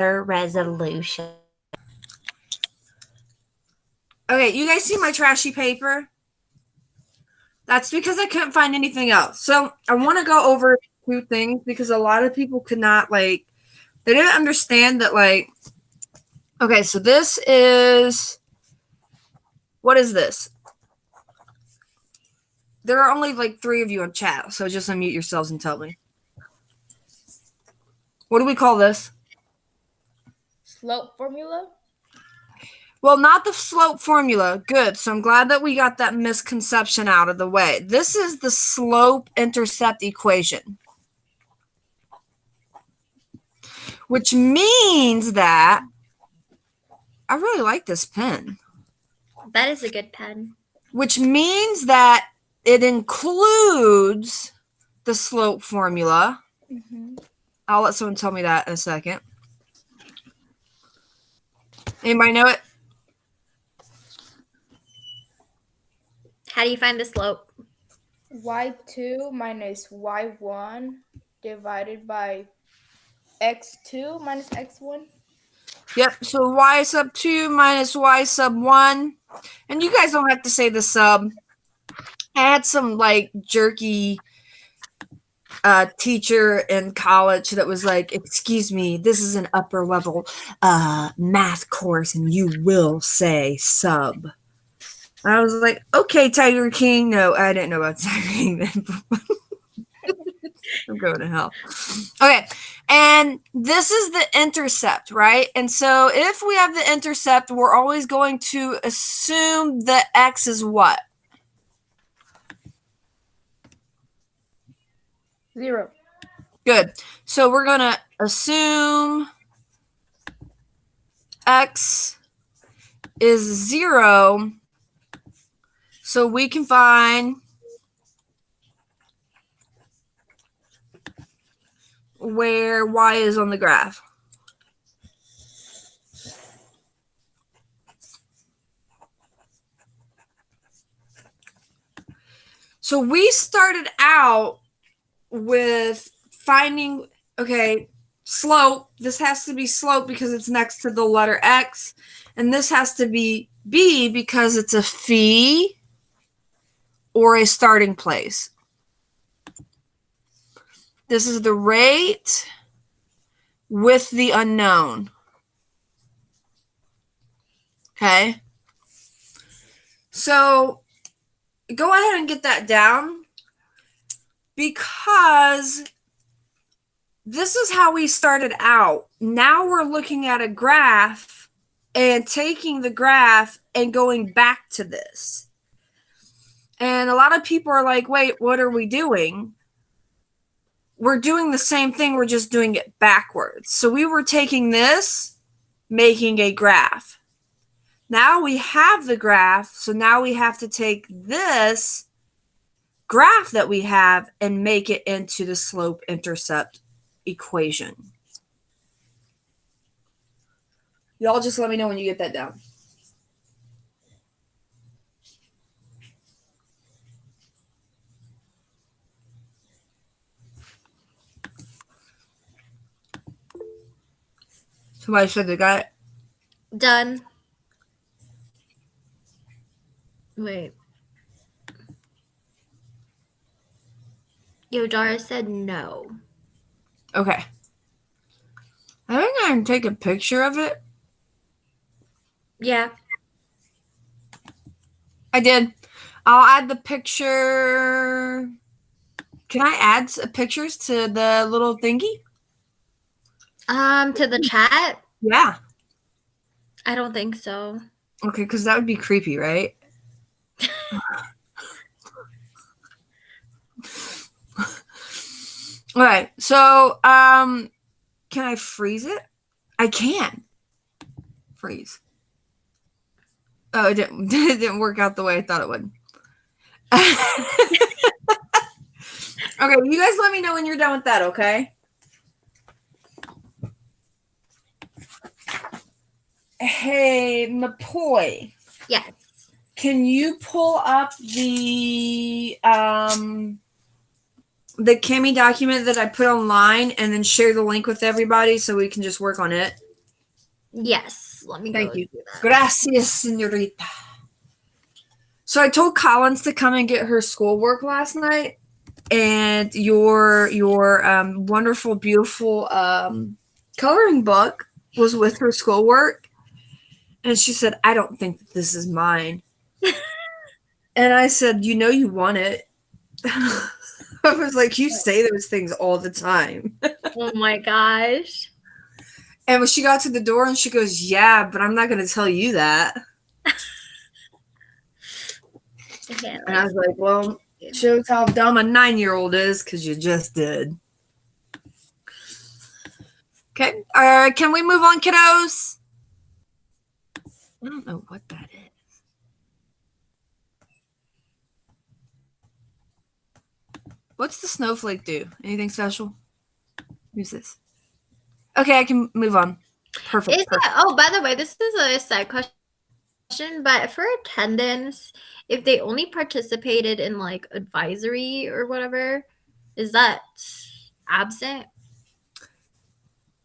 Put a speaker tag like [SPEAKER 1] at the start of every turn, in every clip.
[SPEAKER 1] resolution.
[SPEAKER 2] Okay, you guys see my trashy paper? That's because I couldn't find anything else. So I want to go over two things because a lot of people could not, like, they didn't understand that, like, okay, so this is, what is this? There are only like 3 of you in chat, so just unmute yourselves and tell me. What do we call this?
[SPEAKER 3] Slope formula?
[SPEAKER 2] Well, not the slope formula. Good. So I'm glad that we got that misconception out of the way. This is the slope-intercept equation, which means that I really like this pen.
[SPEAKER 1] That is a good pen.
[SPEAKER 2] Which means that it includes the slope formula.
[SPEAKER 3] Mm-hmm.
[SPEAKER 2] I'll let someone tell me that in a second. Anybody know it?
[SPEAKER 1] How do you find the slope?
[SPEAKER 3] y2 minus y1 divided by x2 minus x1.
[SPEAKER 2] Yep, so y sub 2 minus y sub 1. And you guys don't have to say the sub. I had some, like, jerky teacher in college that was like, excuse me, this is an upper level math course and you will say sub. I was like, okay, Tiger King. No, I didn't know about Tiger King then. I'm going to hell. Okay, and this is the intercept, right? And so if we have the intercept, we're always going to assume that x is what?
[SPEAKER 3] 0.
[SPEAKER 2] Good. So we're going to assume x is 0, so we can find where y is on the graph. So we started out with finding, okay, slope. This has to be slope because it's next to the letter x. And this has to be b because it's a phi or a starting place. This is the rate with the unknown. Okay. So go ahead and get that down because this is how we started out. Now we're looking at a graph and taking the graph and going back to this. And a lot of people are like, wait, what are we doing? We're doing the same thing. We're just doing it backwards. So we were taking this, making a graph. Now we have the graph. So now we have to take this graph that we have and make it into the slope-intercept equation. Y'all just let me know when you get that down. Somebody said they got it.
[SPEAKER 1] Done. Wait. Yodara said no.
[SPEAKER 2] Okay. I think I can take a picture of it.
[SPEAKER 1] Yeah.
[SPEAKER 2] I did. I'll add the picture. Can I add pictures to the little thingy?
[SPEAKER 1] To the chat?
[SPEAKER 2] Yeah.
[SPEAKER 1] I don't think so.
[SPEAKER 2] Okay, because that would be creepy, right? All right. So, can I freeze it? I can. Freeze. Oh, it didn't work out the way I thought it would. Okay, you guys let me know when you're done with that, okay? Hey, McCoy.
[SPEAKER 1] Yes.
[SPEAKER 2] Can you pull up the Kimmy document that I put online and then share the link with everybody so we can just work on it?
[SPEAKER 1] Yes. Let me
[SPEAKER 2] Thank
[SPEAKER 1] go
[SPEAKER 2] you.
[SPEAKER 1] do that.
[SPEAKER 2] Gracias, senorita. So I told Collins to come and get her schoolwork last night, and your wonderful, beautiful coloring book was with her schoolwork, and she said, "I don't think that this is mine." And I said, "You know, you want it." I was like, "You say those things all the time."
[SPEAKER 1] Oh my gosh.
[SPEAKER 2] And when she got to the door, and she goes, "Yeah, but I'm not going to tell you that."
[SPEAKER 1] I can't
[SPEAKER 2] And I
[SPEAKER 1] like.
[SPEAKER 2] was like, "Well, shows how dumb a 9-year-old is, because you just did." Okay. Can we move on, kiddos? I don't know what that is. What's the snowflake do? Anything special? Who's this? Okay, I can move on.
[SPEAKER 1] Is
[SPEAKER 2] Perfect.
[SPEAKER 1] that? Oh, by the way, this is a side question, but for attendance, if they only participated in like advisory or whatever, is that absent?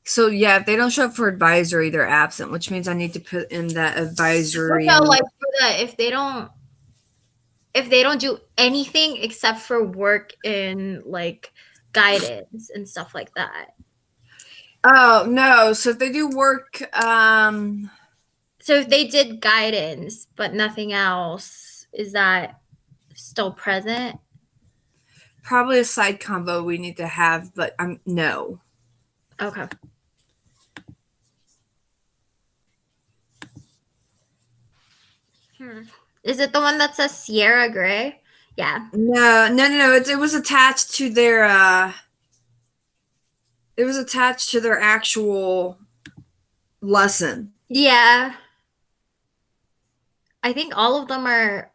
[SPEAKER 2] So yeah, if they don't show up for advisory, they're absent, which means I need to put in that
[SPEAKER 1] Well,
[SPEAKER 2] advisory.
[SPEAKER 1] no, like for the if they don't do anything except for work in like guidance and stuff like that.
[SPEAKER 2] Oh no! So if they do work,
[SPEAKER 1] So if they did guidance but nothing else, is that still present?
[SPEAKER 2] probably a side combo we need to have, but no.
[SPEAKER 1] Okay. Hmm. Is it the one that says Sierra Gray? Yeah.
[SPEAKER 2] No. It was attached to their. It was attached to their actual lesson.
[SPEAKER 1] Yeah. I think all of them are.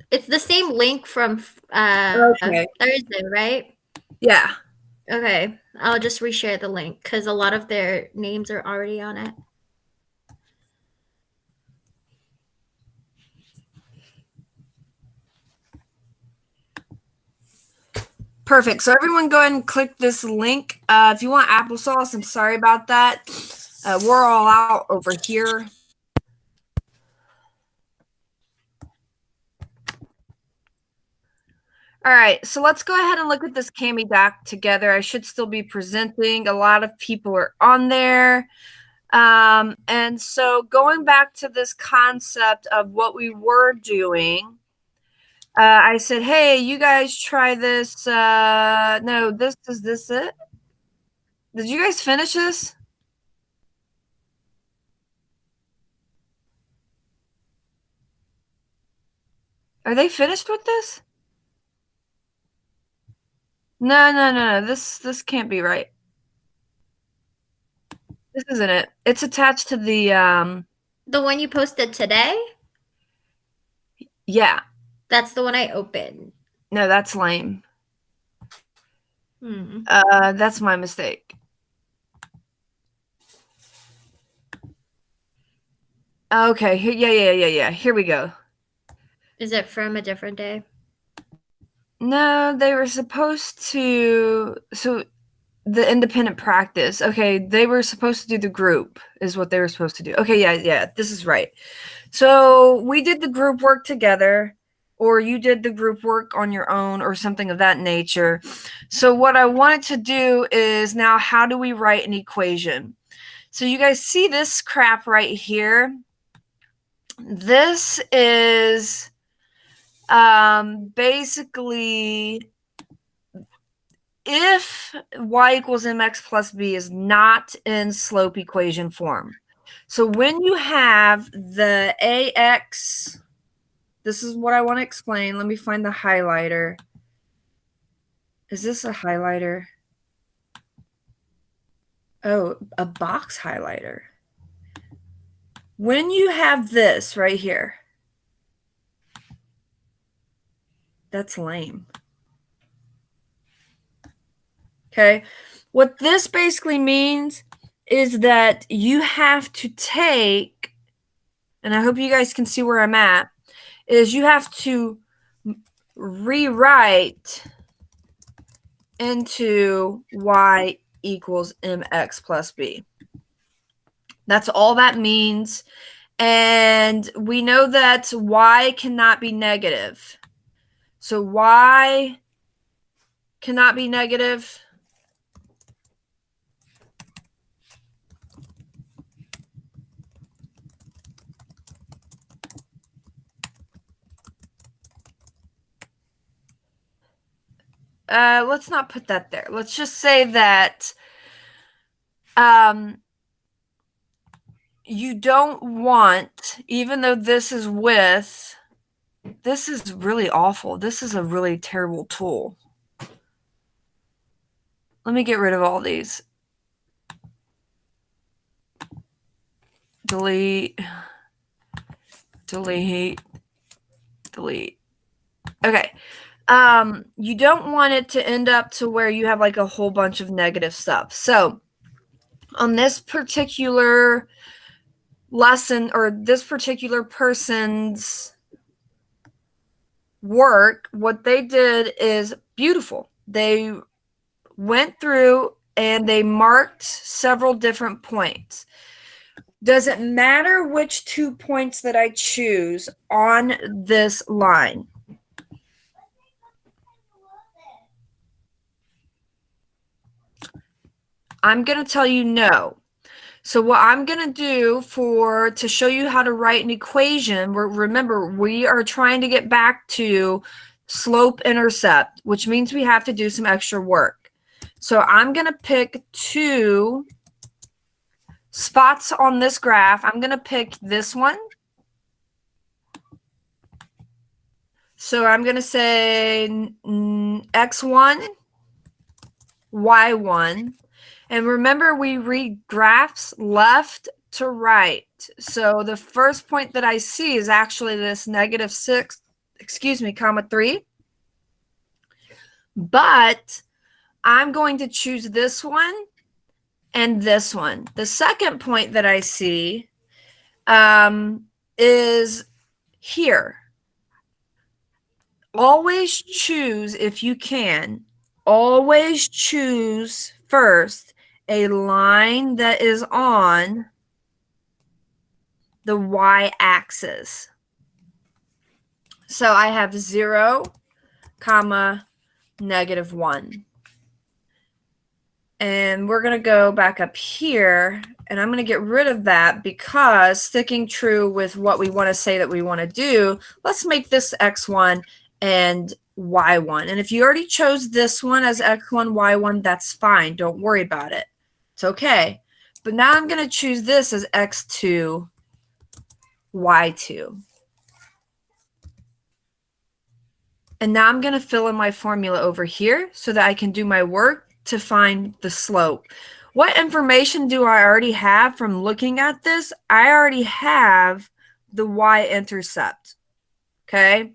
[SPEAKER 1] It's the same link from
[SPEAKER 2] Okay.
[SPEAKER 1] Thursday, right?
[SPEAKER 2] Yeah.
[SPEAKER 1] Okay. I'll just reshare the link because a lot of their names are already on it.
[SPEAKER 2] Perfect. So everyone go ahead and click this link. If you want applesauce, I'm sorry about that. We're all out over here. All right, so let's go ahead and look at this Cami doc together. I should still be presenting. A lot of people are on there. And so going back to this concept of what we were doing, I said, hey, you guys try this. No, is this it? Did you guys finish this? Are they finished with this? No. This can't be right. This isn't it. It's attached to the
[SPEAKER 1] The one you posted today?
[SPEAKER 2] yeah.
[SPEAKER 1] That's the one I opened.
[SPEAKER 2] No, that's lame.
[SPEAKER 1] Hmm.
[SPEAKER 2] That's my mistake. Okay, yeah. Here we go.
[SPEAKER 1] Is it from a different day?
[SPEAKER 2] No, they were supposed to. So the independent practice. Okay, they were supposed to do the group, is what they were supposed to do. Okay, yeah, this is right. So we did the group work together, or you did the group work on your own, or something of that nature. So what I wanted to do is now, how do we write an equation? So you guys see this crap right here? This is basically if y equals mx plus b is not in slope equation form. So when you have the ax, this is what I want to explain. Let me find the highlighter. Is this a highlighter? Oh, a box highlighter. When you have this right here, that's lame. Okay. What this basically means is that you have to take, and I hope you guys can see where I'm at, is you have to rewrite into y equals mx plus b. That's all that means. And we know that y cannot be negative. So y cannot be negative. Let's not put that there. Let's just say that you don't want, even though this is with, this is really awful. This is a really terrible tool. Let me get rid of all these. Delete, delete, delete. Okay. You don't want it to end up to where you have like a whole bunch of negative stuff. So on this particular lesson, or this particular person's work, what they did is beautiful. They went through and they marked several different points. Does it matter which 2 points that I choose on this line? I'm going to tell you no. So what I'm going to do to show you how to write an equation, remember, we are trying to get back to slope-intercept, which means we have to do some extra work. So I'm going to pick 2 spots on this graph. I'm going to pick this one. So I'm going to say x1, y1. And remember, we read graphs left to right. So the first point that I see is actually this -6, comma 3. But I'm going to choose this one and this one. The second point that I see is here. Always choose, if you can, always choose first a line that is on the y-axis. So I have 0, comma, -1. And we're going to go back up here, and I'm going to get rid of that because sticking true with what we want to say that we want to do, let's make this x1 and y1. And if you already chose this one as x1, y1, that's fine. Don't worry about it. It's okay. But now I'm going to choose this as x2, y2. And now I'm going to fill in my formula over here so that I can do my work to find the slope. What information do I already have from looking at this? I already have the y-intercept. Okay.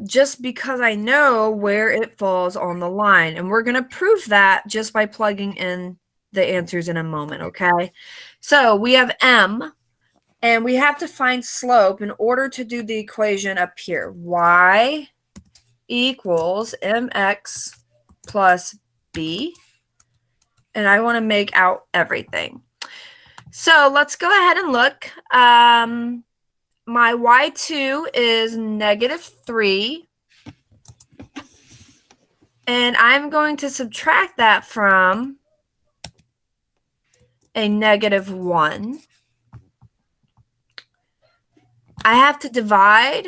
[SPEAKER 2] Just because I know where it falls on the line. And we're going to prove that just by plugging in the answers in a moment, okay? So we have m, and we have to find slope in order to do the equation up here. Y equals mx plus b. And I want to make out everything. So let's go ahead and look. My y2 is -3. And I'm going to subtract that from a -1. I have to divide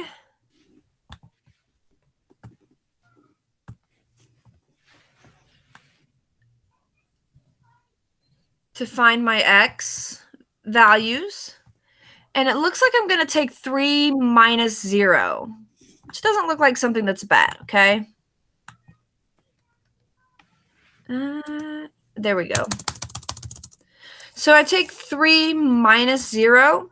[SPEAKER 2] to find my x values. And it looks like I'm going to take 3 minus 0, which doesn't look like something that's bad, okay? There we go. So I take 3 minus 0.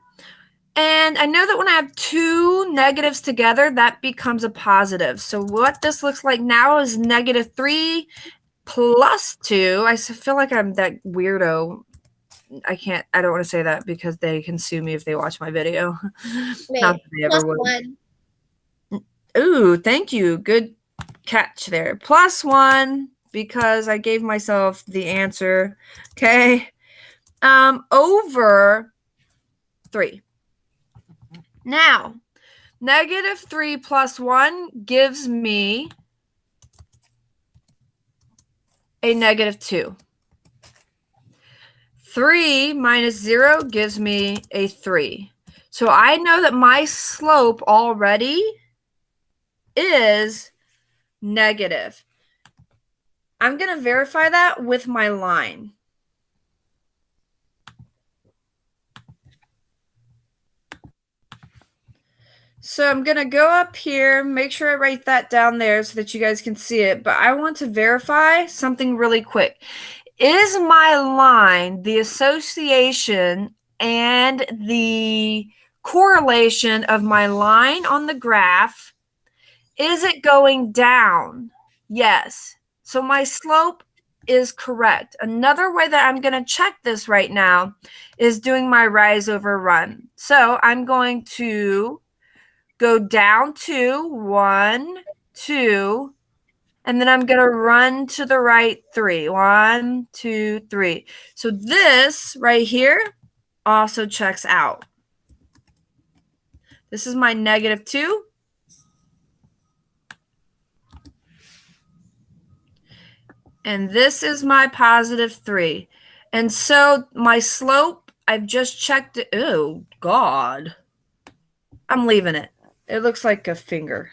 [SPEAKER 2] And I know that when I have 2 negatives together, that becomes a positive. So what this looks like now is -3 plus 2. I feel like I'm that weirdo. I don't want to say that because they can sue me if they watch my video.
[SPEAKER 1] Wait,
[SPEAKER 2] Not that they ever would. +1. Ooh, thank you. Good catch there. +1. because I gave myself the answer. Okay. Over 3. Now, -3 plus 1 gives me a -2. 3 minus 0 gives me a 3. So I know that my slope already is negative. I'm going to verify that with my line. So I'm going to go up here, make sure I write that down there so that you guys can see it. But I want to verify something really quick. Is my line the association and the correlation of my line on the graph, is it going down? Yes. So my slope is correct. Another way that I'm going to check this right now is doing my rise over run. So I'm going to go down to 1, 2, and then I'm going to run to the right 3. 1, 2, 3. So this right here also checks out. This is my -2. And this is my +3. And so my slope, I've just checked it. Oh, God. I'm leaving it. It looks like a finger.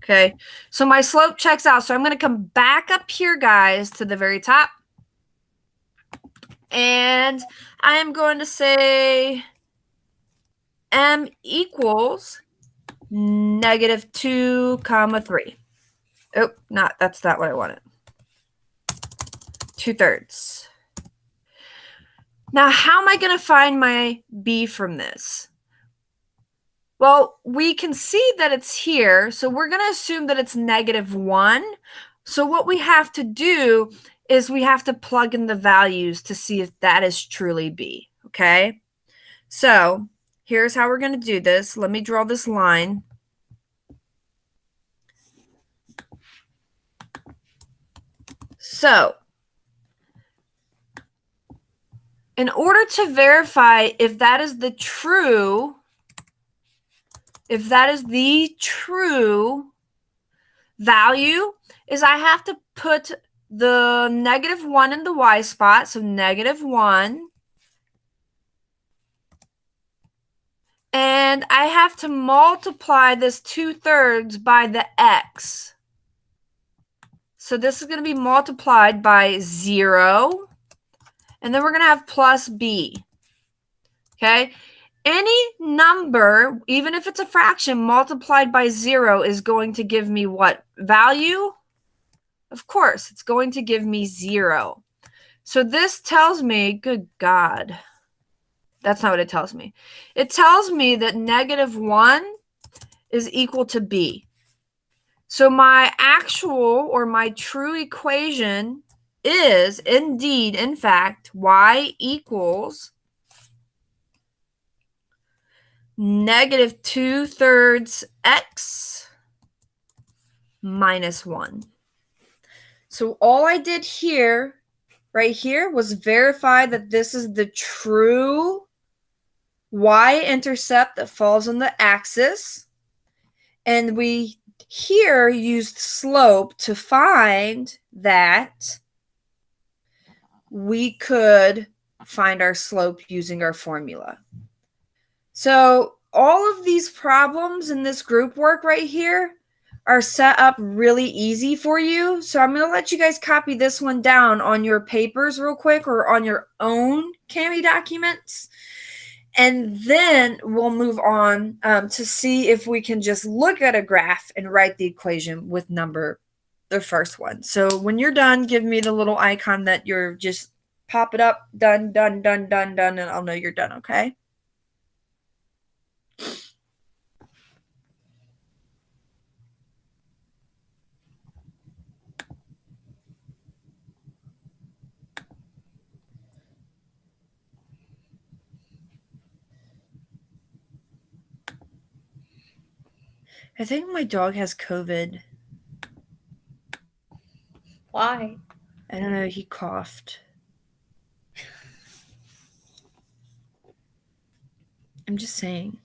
[SPEAKER 2] Okay. So my slope checks out. So I'm going to come back up here, guys, to the very top. And I am going to say m equals -2, 3. Oh, that's not what I wanted. 2/3. Now, how am I going to find my b from this? Well, we can see that it's here, so we're going to assume that it's -1. So what we have to do is we have to plug in the values to see if that is truly b, okay? So here's how we're going to do this. Let me draw this line. So in order to verify if that is the true value, is I have to put the -1 in the y spot, so -1. And I have to multiply this 2/3 by the x. So this is going to be multiplied by 0. And then we're going to have plus b. Okay? Any number, even if it's a fraction, multiplied by 0 is going to give me what value? Of course, it's going to give me 0. So this tells me, good God, that's not what it tells me. It tells me that -1 is equal to b. So my actual or my true equation is indeed, in fact, y equals -2/3 x minus 1. So all I did here, right here, was verify that this is the true y-intercept that falls on the axis. And we here used slope to find that we could find our slope using our formula. So all of these problems in this group work right here are set up really easy for you. So I'm going to let you guys copy this one down on your papers real quick or on your own Kami documents. And then we'll move on to see if we can just look at a graph and write the equation with the first one. So when you're done, give me the little icon that you're just pop it up, done, done, done, done, done, and I'll know you're done, okay? I think my dog has COVID.
[SPEAKER 1] Why?
[SPEAKER 2] I don't know. He coughed. I'm just saying.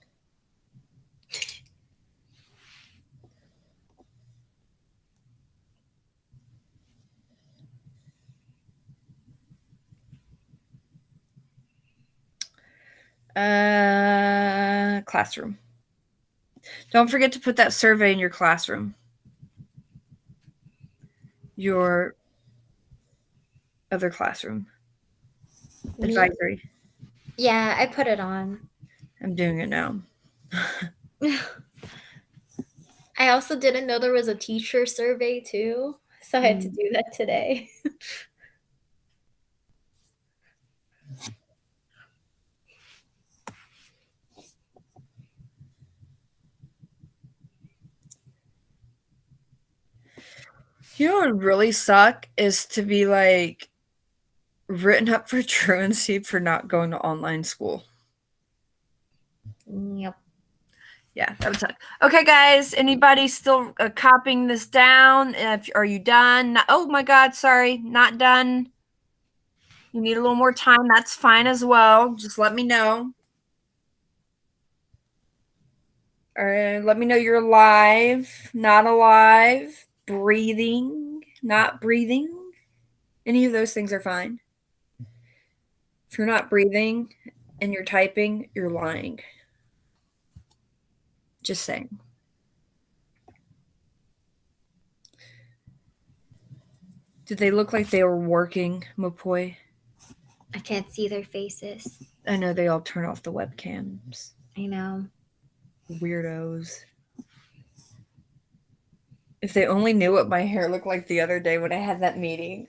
[SPEAKER 2] Classroom. Don't forget to put that survey in your classroom. Your other classroom.
[SPEAKER 1] Me?
[SPEAKER 2] Advisory.
[SPEAKER 1] Yeah, I put it on.
[SPEAKER 2] I'm doing it now.
[SPEAKER 1] I also didn't know there was a teacher survey too, so I had to do that today.
[SPEAKER 2] You know what would really suck is to be like written up for truancy for not going to online school.
[SPEAKER 1] Yep.
[SPEAKER 2] Yeah, that would suck. Okay, guys, anybody still copying this down? Are you done? Oh my God, sorry, not done. You need a little more time. That's fine as well. Just let me know. All right, let me know you're alive, not alive, breathing, not breathing. Any of those things are fine. If you're not breathing and you're typing, you're lying. Just saying. Did they look like they were working, Mopoi?
[SPEAKER 1] I can't see their faces.
[SPEAKER 2] I know they all turn off the webcams.
[SPEAKER 1] I know.
[SPEAKER 2] Weirdos. If they only knew what my hair looked like the other day when I had that meeting.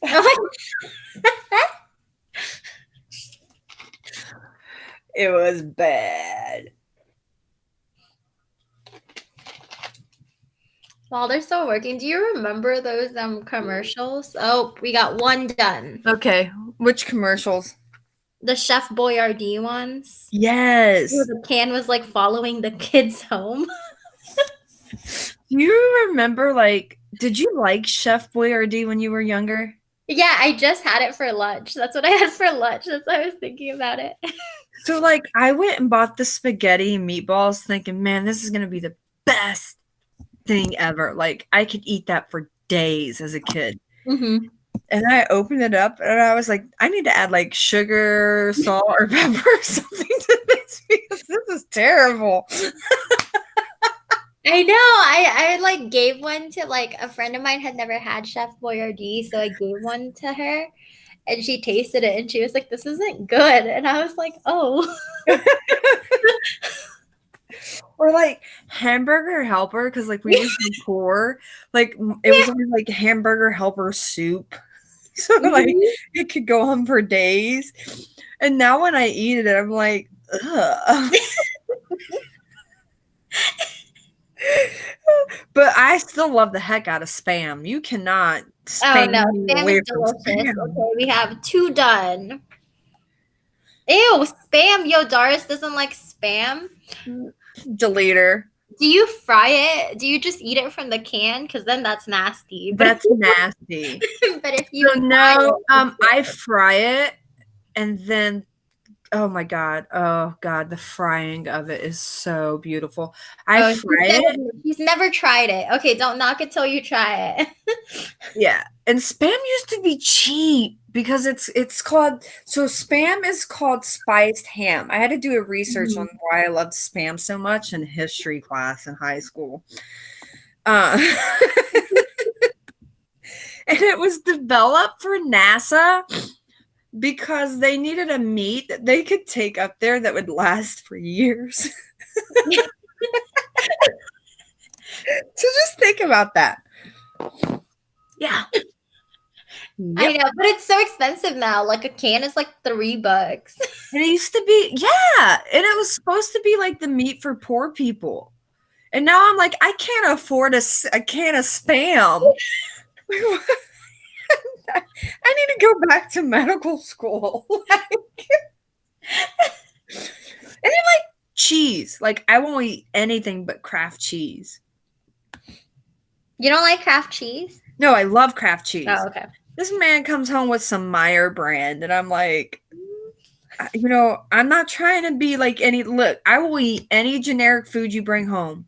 [SPEAKER 2] It was bad.
[SPEAKER 1] While they're still working, do you remember those commercials? Oh, we got one done.
[SPEAKER 2] Okay, which commercials?
[SPEAKER 1] The Chef Boyardee ones.
[SPEAKER 2] Yes.
[SPEAKER 1] Where the can was like following the kids home.
[SPEAKER 2] Do you remember, like, did you like Chef Boyardee when you were younger?
[SPEAKER 1] Yeah, I just had it for lunch. That's what I had for lunch. That's why I was thinking about it.
[SPEAKER 2] So, like, I went and bought the spaghetti and meatballs thinking, man, this is going to be the best thing ever. Like, I could eat that for days as a kid.
[SPEAKER 1] Mm-hmm.
[SPEAKER 2] And I opened it up and I was like, I need to add like sugar, salt, or pepper or something to this because this is terrible.
[SPEAKER 1] I know. I like gave one to like a friend of mine had never had Chef Boyardee, so I gave one to her and she tasted it and she was like, this isn't good. And I was like, oh.
[SPEAKER 2] Or like hamburger helper because like we were so poor. Like it was always like hamburger helper soup. So like it could go on for days. And now when I eat it, I'm like, ugh. But I still love the heck out of Spam. You cannot spam
[SPEAKER 1] no,
[SPEAKER 2] me
[SPEAKER 1] Spam
[SPEAKER 2] away
[SPEAKER 1] is
[SPEAKER 2] from
[SPEAKER 1] delicious.
[SPEAKER 2] Spam.
[SPEAKER 1] Okay, we have 2 done. Ew, Spam. Yo, Doris doesn't like Spam.
[SPEAKER 2] Deleter.
[SPEAKER 1] Do you fry it? Do you just eat it from the can? Because then that's nasty.
[SPEAKER 2] That's nasty.
[SPEAKER 1] But if you
[SPEAKER 2] So no, I fry it and then oh my god, the frying of it is so beautiful. I fry it.
[SPEAKER 1] He's never tried it. Okay, don't knock it till you try it.
[SPEAKER 2] Yeah, and Spam used to be cheap because it's called Spam is called spiced ham. I had to do a research on why I loved Spam so much in history class in high school. And it was developed for NASA because they needed a meat that they could take up there that would last for years. So just think about that. Yeah.
[SPEAKER 1] I know, but it's so expensive now. Like a can is like $3.
[SPEAKER 2] And it used to be, yeah. And it was supposed to be like the meat for poor people. And now I'm like, I can't afford a can of Spam. I need to go back to medical school. And then like cheese. Like I won't eat anything but Kraft cheese.
[SPEAKER 1] You don't like Kraft cheese?
[SPEAKER 2] No, I love Kraft cheese.
[SPEAKER 1] Oh, okay.
[SPEAKER 2] This man comes home with some Meyer brand, and I'm like, you know, I'm not trying to be like any. Look, I will eat any generic food you bring home,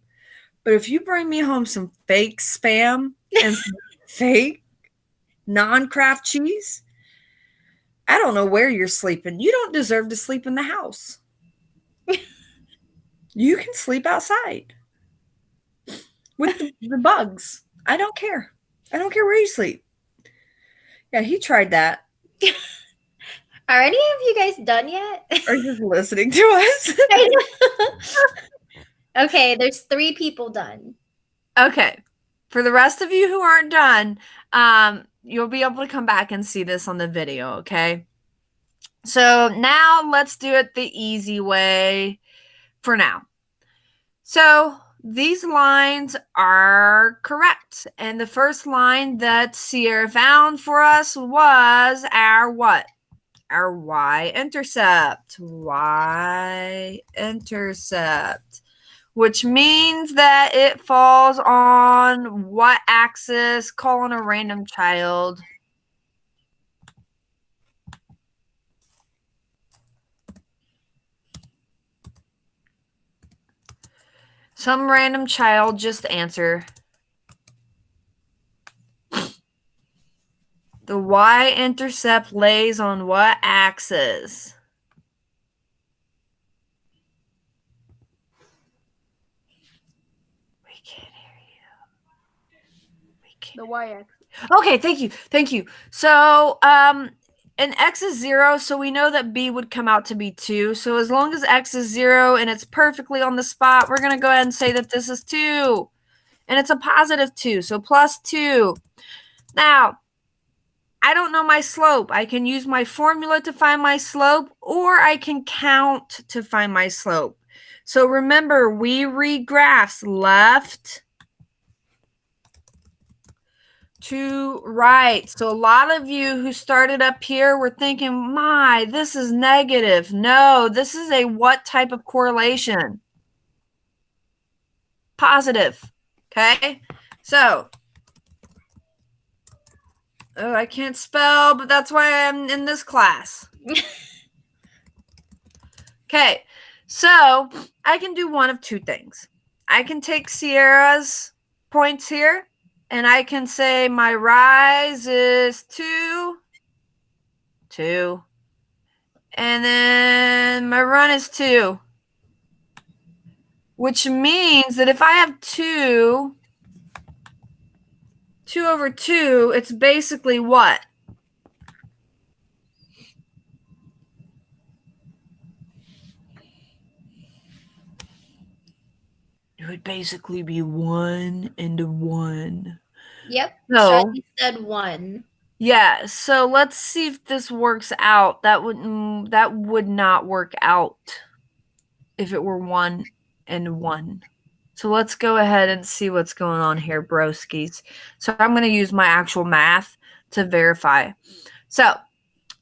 [SPEAKER 2] but if you bring me home some fake Spam and some fake non-Kraft cheese, I don't know where you're sleeping. You don't deserve to sleep in the house. You can sleep outside with the bugs. I don't care. I don't care where you sleep. Yeah, he tried that.
[SPEAKER 1] Are any of you guys done yet?
[SPEAKER 2] Are you just listening to us?
[SPEAKER 1] Okay, there's 3 people done.
[SPEAKER 2] Okay. For the rest of you who aren't done, you'll be able to come back and see this on the video, okay? So now let's do it the easy way for now. So these lines are correct. And the first line that Sierra found for us was our what? Our y-intercept. Y-intercept. Which means that it falls on what axis? Call on a random child. Some random child, just answer. The y-intercept lays on what axis? We can't hear you. We can't.
[SPEAKER 3] The y-axis.
[SPEAKER 2] Okay, thank you. Thank you. So, and x is 0, so we know that b would come out to be 2. So as long as x is 0 and it's perfectly on the spot, we're going to go ahead and say that this is 2. And it's a positive 2, so plus 2. Now, I don't know my slope. I can use my formula to find my slope, or I can count to find my slope. So remember, we read graphs left to right. So a lot of you who started up here were thinking, my, this is negative. No, this is a what type of correlation? Positive. Okay, so, oh, I can't spell, but that's why I'm in this class. Okay, so I can do one of 2 things. I can take Sierra's points here, and I can say my rise is 2, 2. And then my run is 2. Which means that if I have 2 over 2, it's basically what? It would basically be 1 and 1.
[SPEAKER 1] Yep.
[SPEAKER 2] So,
[SPEAKER 1] Charlie said 1.
[SPEAKER 2] yeah, so let's see if this works out. That would not work out if it were 1 and 1. So let's go ahead and see what's going on here, broskies. So I'm going to use my actual math to verify. So,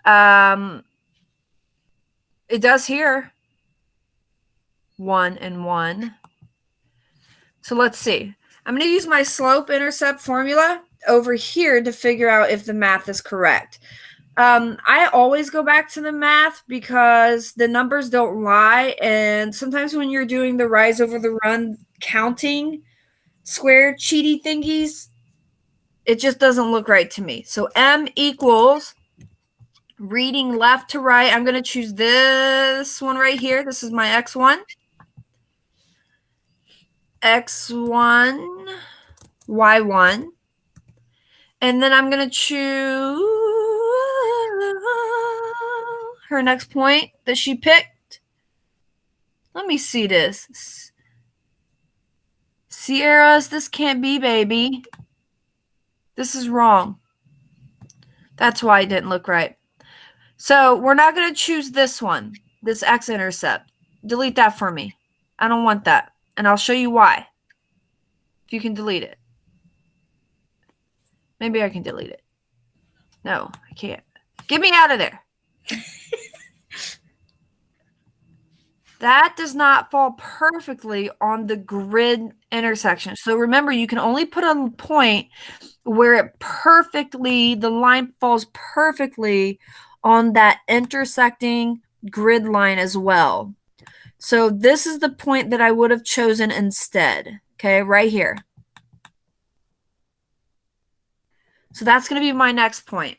[SPEAKER 2] it does here 1 and 1. So let's see. I'm going to use my slope-intercept formula over here to figure out if the math is correct. I always go back to the math because the numbers don't lie, and sometimes when you're doing the rise over the run counting square cheaty thingies, it just doesn't look right to me. So M equals reading left to right. I'm going to choose this one right here. This is my X1. X1, Y1. And then I'm going to choose her next point that she picked. Let me see this. Sierras, this can't be, baby. This is wrong. That's why it didn't look right. So we're not going to choose this one, this x-intercept. Delete that for me. I don't want that. And I'll show you why. If you can delete it. Maybe I can delete it. No, I can't. Get me out of there. That does not fall perfectly on the grid intersection. So remember, you can only put a point where the line falls perfectly on that intersecting grid line as well. So this is the point that I would have chosen instead. Okay, right here. So that's going to be my next point.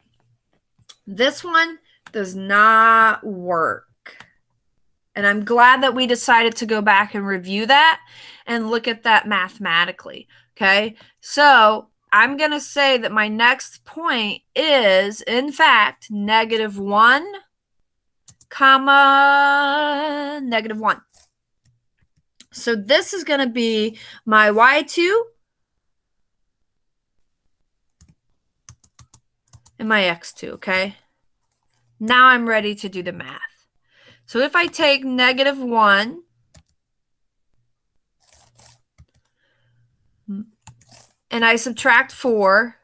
[SPEAKER 2] This one does not work. And I'm glad that we decided to go back and review that and look at that mathematically. Okay, so I'm going to say that my next point is, in fact, -1, comma, -1. So this is going to be my y2 and my x2, okay? Now I'm ready to do the math. So if I take -1 and I subtract 4,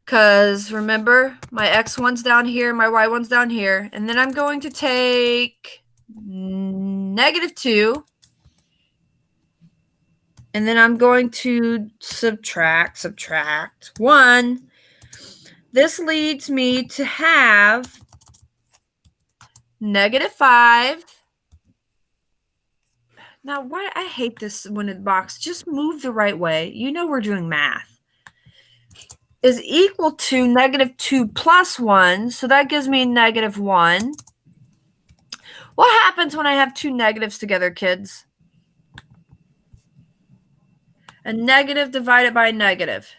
[SPEAKER 2] because remember, my x1's down here, my y1's down here, and then I'm going to take -2, and then I'm going to subtract 1. This leads me to have -5. Now, why I hate this when it box. Just move the right way. You know we're doing math. Is equal to -2 plus 1. So that gives me -1. What happens when I have two negatives together, kids? A negative divided by a negative.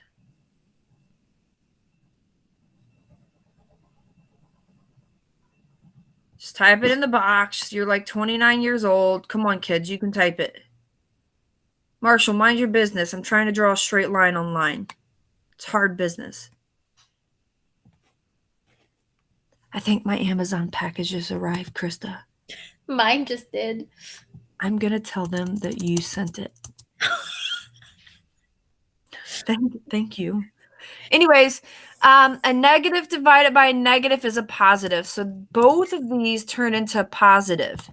[SPEAKER 2] Just type it in the box. You're like 29 years old. Come on, kids. You can type it. Marshall, mind your business. I'm trying to draw a straight line on line. It's hard business. I think my Amazon package just arrived, Krista.
[SPEAKER 1] Mine just did.
[SPEAKER 2] I'm going to tell them that you sent it. Thank you. Anyways, a negative divided by a negative is a positive. So both of these turn into a positive.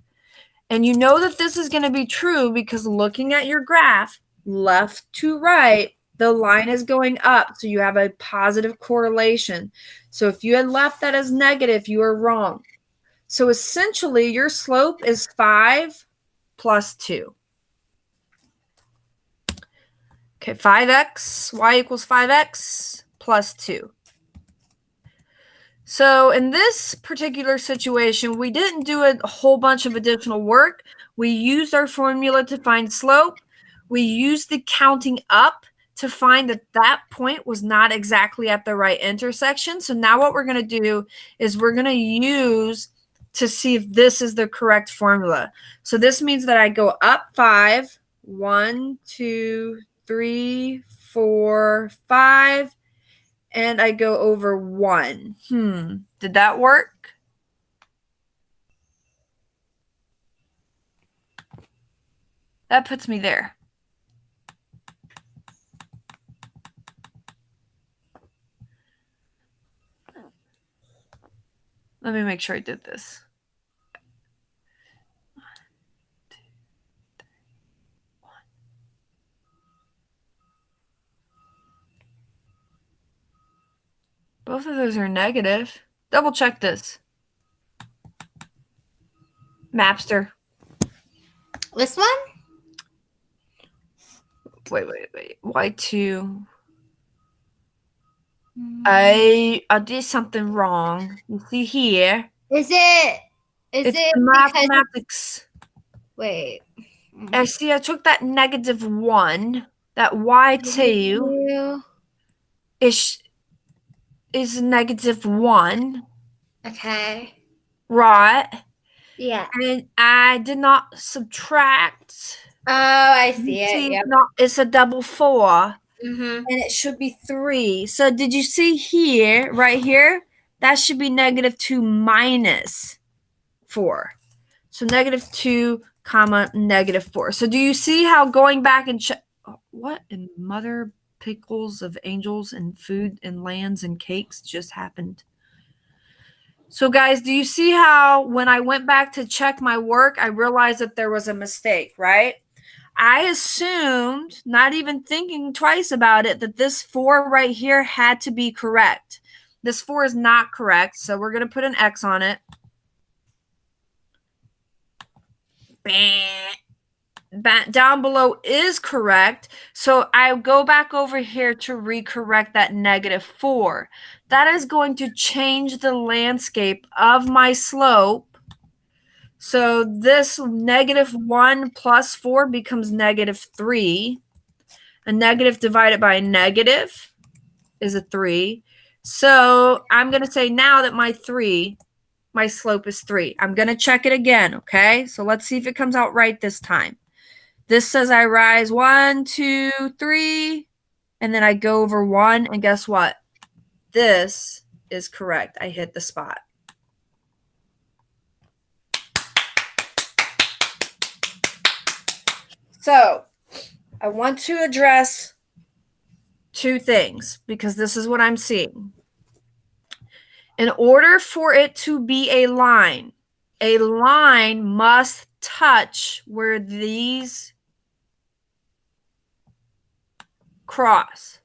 [SPEAKER 2] And you know that this is going to be true because looking at your graph, left to right, the line is going up. So you have a positive correlation. So if you had left that as negative, you are wrong. So essentially, your slope is 5 plus 2. Okay, 5x, y equals 5x plus 2. So in this particular situation, we didn't do a whole bunch of additional work. We used our formula to find slope. We used the counting up to find that that point was not exactly at the right intersection. So now what we're going to do is we're going to use to see if this is the correct formula. So this means that I go up 5, 1, 2, 3, 4, 5, and I go over 1. Did that work? That puts me there. Let me make sure I did this. 1, 2, 3, 1. Both of those are negative. Double check this. Mapster.
[SPEAKER 1] This one?
[SPEAKER 2] Wait. Y2. I did something wrong. You see here.
[SPEAKER 1] It's
[SPEAKER 2] It's
[SPEAKER 1] it
[SPEAKER 2] the mathematics.
[SPEAKER 1] wait.
[SPEAKER 2] I see I took that -1. That y2 is -1.
[SPEAKER 1] Okay.
[SPEAKER 2] Right.
[SPEAKER 1] Yeah.
[SPEAKER 2] And I did not subtract.
[SPEAKER 1] Oh, I
[SPEAKER 2] You
[SPEAKER 1] see it.
[SPEAKER 2] see,
[SPEAKER 1] Yep.
[SPEAKER 2] it's a double 4.
[SPEAKER 1] Mm-hmm.
[SPEAKER 2] And it should be 3. So did you see here, right here? That should be -2 minus 4. So -2, comma, -4. So do you see how going back and check? What in mother pickles of angels and food and lands and cakes just happened? So guys, do you see how when I went back to check my work, I realized that there was a mistake, right? I assumed, not even thinking twice about it, that this 4 right here had to be correct. This 4 is not correct, so we're going to put an X on it. Down below is correct. So I go back over here to recorrect that -4. That is going to change the landscape of my slope. So this -1 plus 4 becomes -3. A negative divided by a negative is a 3. So I'm going to say now that my slope is 3. I'm going to check it again, okay? So let's see if it comes out right this time. This says I rise 1, 2, 3, and then I go over 1, and guess what? This is correct. I hit the spot. So I want to address 2 things because this is what I'm seeing. In order for it to be a line must touch where these cross.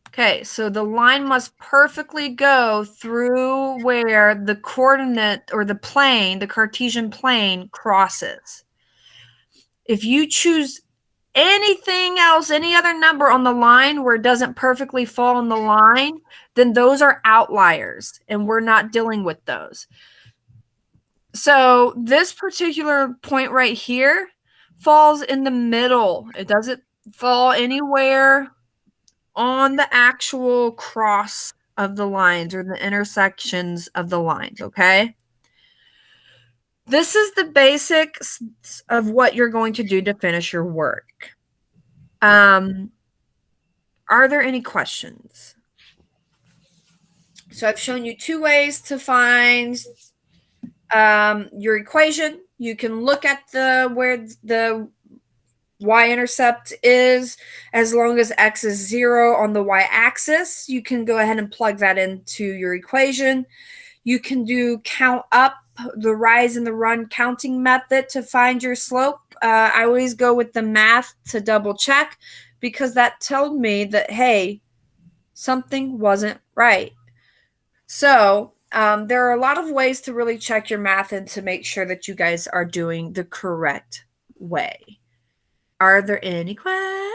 [SPEAKER 2] Okay, so the line must perfectly go through where the coordinate or the plane, the Cartesian plane, crosses. If you choose anything else, any other number on the line where it doesn't perfectly fall in the line, then those are outliers, and we're not dealing with those. So this particular point right here falls in the middle. It doesn't fall anywhere on the actual cross of the lines or the intersections of the lines, okay? This is the basics of what you're going to do to finish your work. Are there any questions? So I've shown you 2 ways to find your equation. You can look at where the y-intercept is. As long as x is 0 on the y-axis, you can go ahead and plug that into your equation. You can do count up, the rise and the run counting method to find your slope. I always go with the math to double check because that told me that, hey, something wasn't right. So there are a lot of ways to really check your math and to make sure that you guys are doing the correct way. Are there any questions?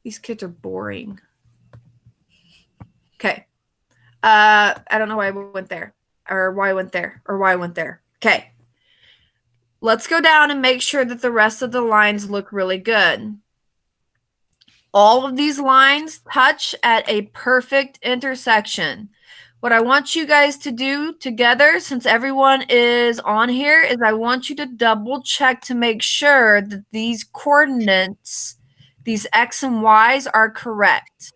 [SPEAKER 2] These kids are boring. Okay. I don't know why I went there, or why I went there, or why I went there. Okay. Let's go down and make sure that the rest of the lines look really good. All of these lines touch at a perfect intersection. What I want you guys to do together, since everyone is on here, is I want you to double check to make sure that these coordinates, these X and Y's, are correct.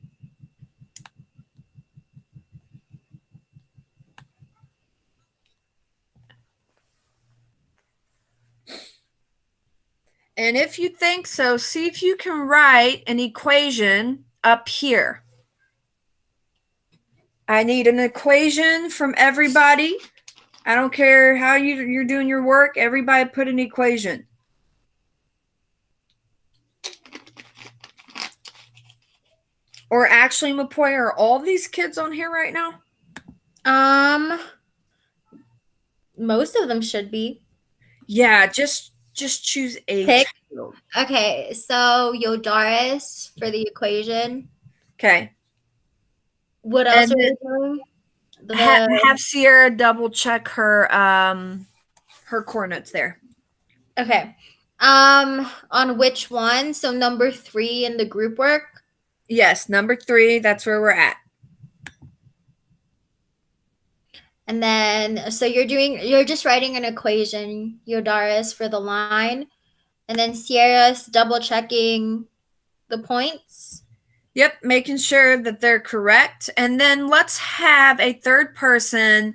[SPEAKER 2] And if you think so, see if you can write an equation up here. I need an equation from everybody. I don't care how you're doing your work. Everybody put an equation. Or actually, McCoy, are all these kids on here right now?
[SPEAKER 1] Most of them should be.
[SPEAKER 2] Yeah, just choose a
[SPEAKER 1] Pick.
[SPEAKER 2] child.
[SPEAKER 1] Okay, so Yodaris for the equation.
[SPEAKER 2] Okay.
[SPEAKER 1] What else
[SPEAKER 2] And
[SPEAKER 1] are we doing?
[SPEAKER 2] have Sierra double check her coordinates there.
[SPEAKER 1] Okay. On which one? So number 3 in the group work?
[SPEAKER 2] Yes, number 3, that's where we're at.
[SPEAKER 1] And then, so you're just writing an equation, Yodaris for the line, and then Sierra's double checking the points.
[SPEAKER 2] Yep, making sure that they're correct. And then let's have a third person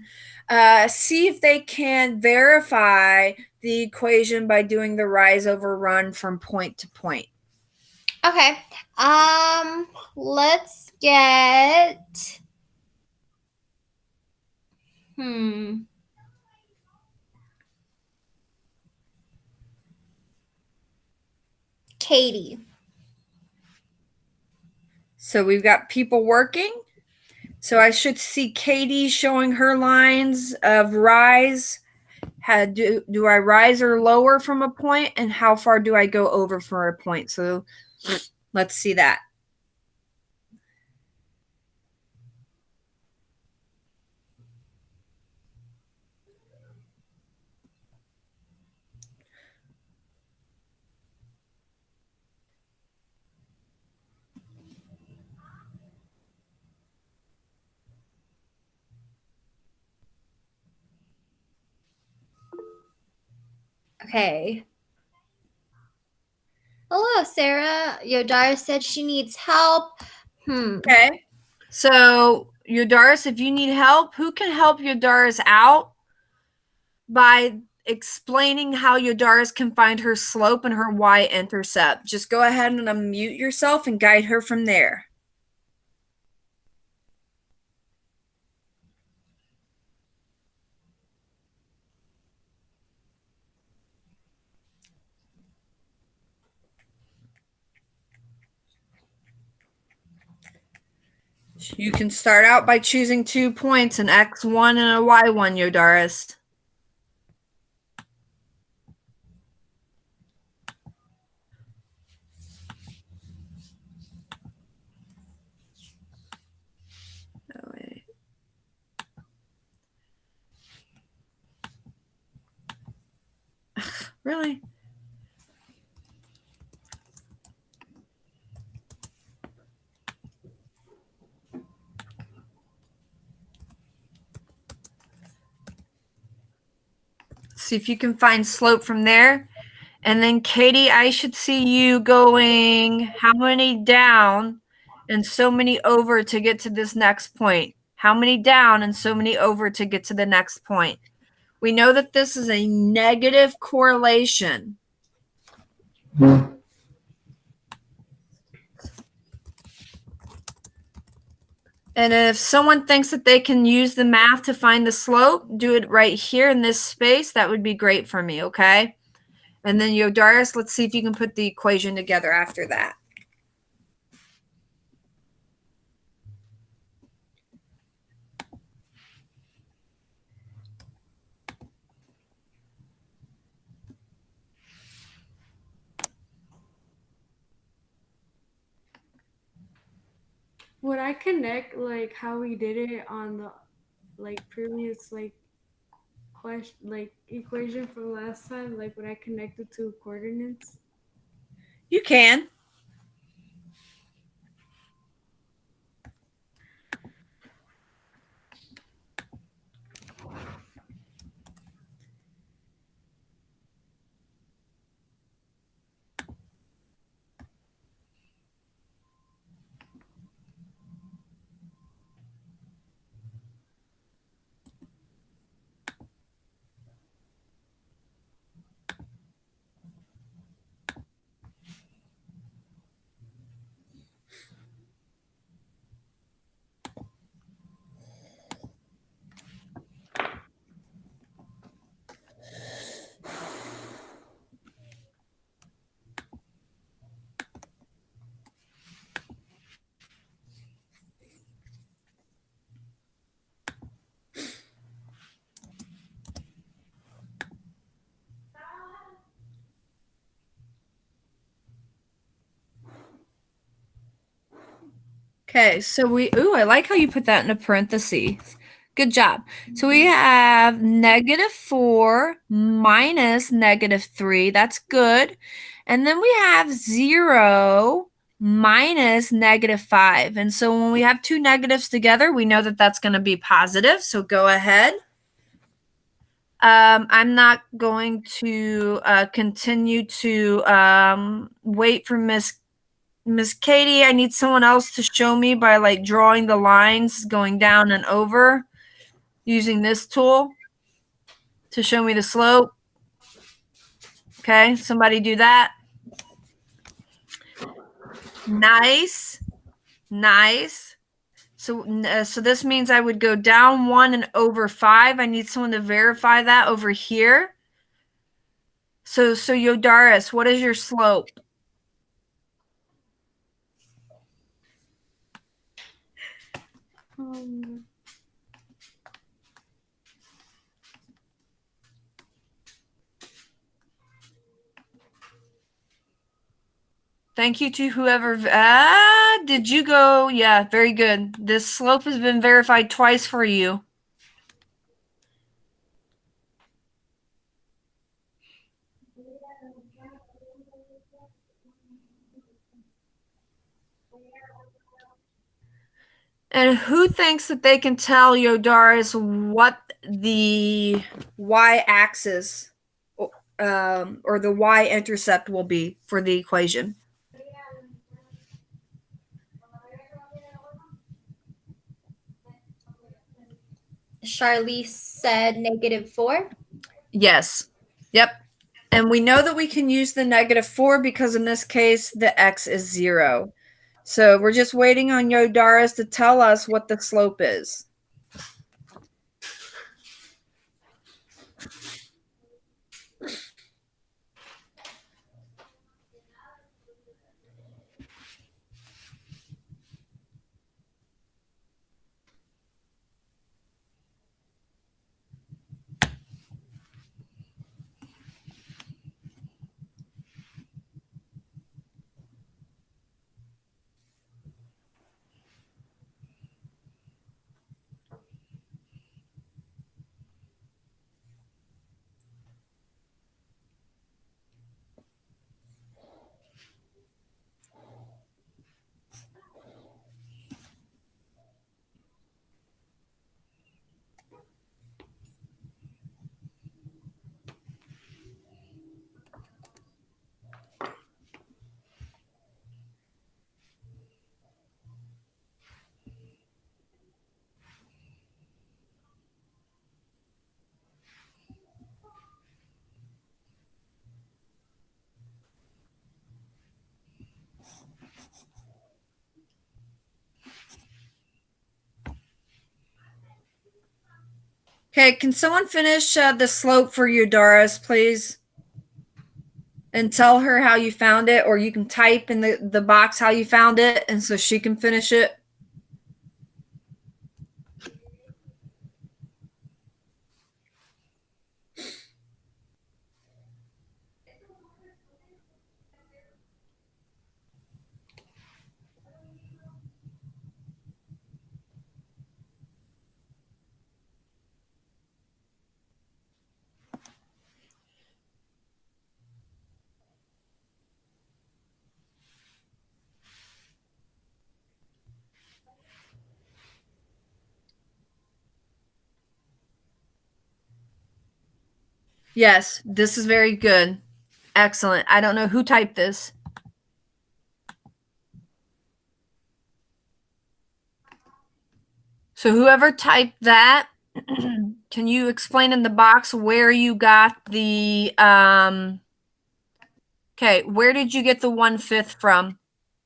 [SPEAKER 2] see if they can verify the equation by doing the rise over run from point to point.
[SPEAKER 1] Okay. Let's get hmm Katie.
[SPEAKER 2] So we've got people working. So I should see Katie showing her lines of rise. Do I rise or lower from a point, and how far do I go over for a point? So let's see that.
[SPEAKER 1] Okay. Hello, Sarah. Yodara said she needs help.
[SPEAKER 2] Okay. So Yodaris, if you need help, who can help Yodaris out by explaining how Yodaris can find her slope and her y-intercept? Just go ahead and unmute yourself and guide her from there. You can start out by choosing 2 points, an x1 and a y1, Yodaris. Oh, wait. Really? See if you can find slope from there. And then Katie, I should see you going how many down and so many over to get to this next point? How many down and so many over to get to the next point? We know that this is a negative correlation. And if someone thinks that they can use the math to find the slope, do it right here in this space. That would be great for me, okay? And then Yodaris, let's see if you can put the equation together after that.
[SPEAKER 4] Would I connect like how we did it on the like previous like question like equation from last time? Like would I connect the two coordinates?
[SPEAKER 2] You can. Okay, so I like how you put that in a parenthesis. Good job. So we have -4 minus -3. That's good. And then we have 0 minus -5. And so when we have two negatives together, we know that that's going to be positive. So go ahead. I'm not going to continue to wait for Miss Katie. I need someone else to show me by like drawing the lines going down and over using this tool to show me the slope. Okay, somebody do that. Nice. Nice. So this means I would go down 1 and over 5. I need someone to verify that over here. So Yodaris, what is your slope? Thank you to whoever. Did you go? Yeah, very good. This slope has been verified twice for you. And who thinks that they can tell Yodaris what the y-axis or the y-intercept will be for the equation?
[SPEAKER 1] Charlize said -4.
[SPEAKER 2] Yes. Yep. And we know that we can use the -4 because in this case, the x is 0. So we're just waiting on Yodaris to tell us what the slope is. Okay, can someone finish the slope for Yodaris, please? And tell her how you found it, or you can type in the box how you found it, and so she can finish it. Yes, this is very good. Excellent. I don't know who typed this. So whoever typed that, can you explain in the box where you got the okay, where did you get the 1/5 from?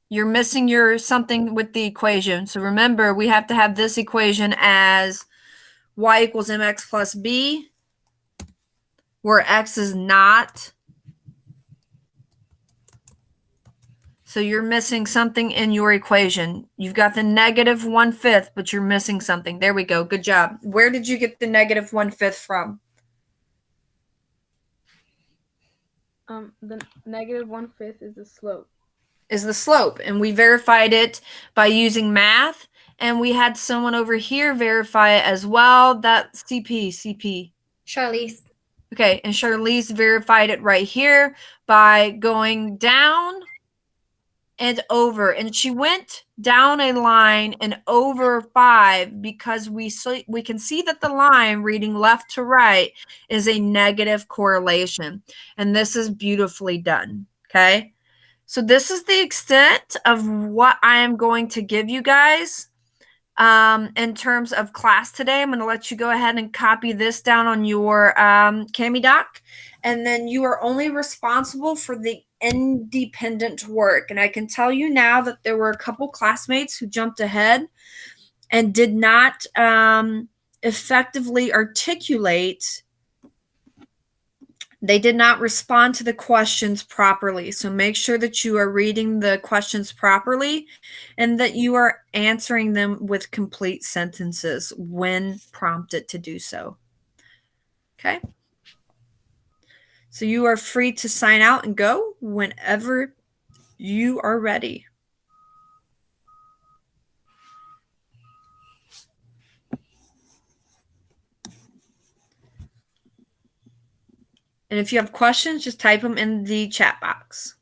[SPEAKER 2] You're missing your something with the equation. So remember, we have to have this equation as y equals mx plus b, where x is not. So you're missing something in your equation. You've got the -1/5, but you're missing something. There we go. Good job. Where did you get the -1/5 from?
[SPEAKER 3] The -1/5 is the slope.
[SPEAKER 2] Is the slope. And we verified it by using math. And we had someone over here verify it as well. That CP.
[SPEAKER 1] Charlize.
[SPEAKER 2] Okay, and Charlize verified it right here by going down and over. And she went down a line and over 5 because we can see that the line reading left to right is a negative correlation. And this is beautifully done. Okay. So this is the extent of what I am going to give you guys in terms of class today. I'm going to let you go ahead and copy this down on your Cami doc. And then you are only responsible for the independent work. And I can tell you now that there were a couple classmates who jumped ahead and did not effectively articulate. They did not respond to the questions properly. So make sure that you are reading the questions properly and that you are answering them with complete sentences when prompted to do so. Okay? So you are free to sign out and go whenever you are ready. And if you have questions, just type them in the chat box.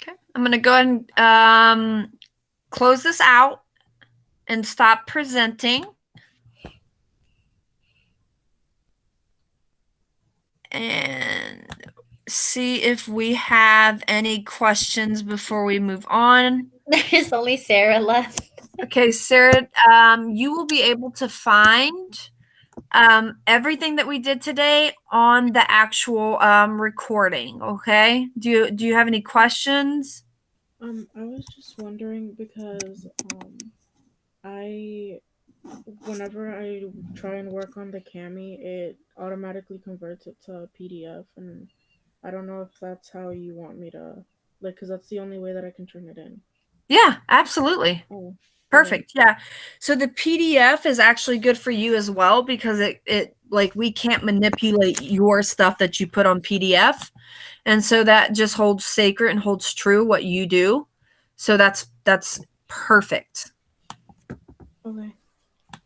[SPEAKER 2] Okay, I'm going to go ahead and close this out and stop presenting. And see if we have any questions before we move on.
[SPEAKER 1] There's only Sarah left.
[SPEAKER 2] Okay, Sarah, you will be able to find everything that we did today on the actual recording. Okay. Do you have any questions?
[SPEAKER 3] I was just wondering because I whenever I try and work on the Cami, it automatically converts it to PDF, and I don't know if that's how you want me to, like, because that's the only way that I can turn it in.
[SPEAKER 2] Yeah, absolutely.
[SPEAKER 3] Oh,
[SPEAKER 2] Perfect. Yeah. So the PDF is actually good for you as well because it like we can't manipulate your stuff that you put on PDF. And so that just holds sacred and holds true what you do. So that's perfect.
[SPEAKER 3] okay.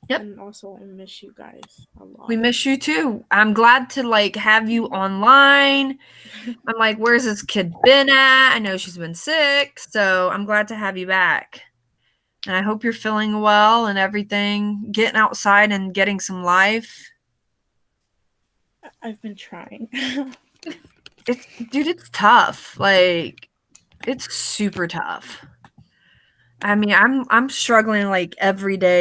[SPEAKER 2] Yep.
[SPEAKER 3] And also, I miss you guys a lot.
[SPEAKER 2] We miss you too. I'm glad to like have you online. I'm like, where's this kid been at? I know she's been sick, so I'm glad to have you back. And I hope you're feeling well and everything, getting outside and getting some life.
[SPEAKER 3] I've been trying.
[SPEAKER 2] Dude, it's tough. Like, it's super tough. I mean, I'm struggling like every day.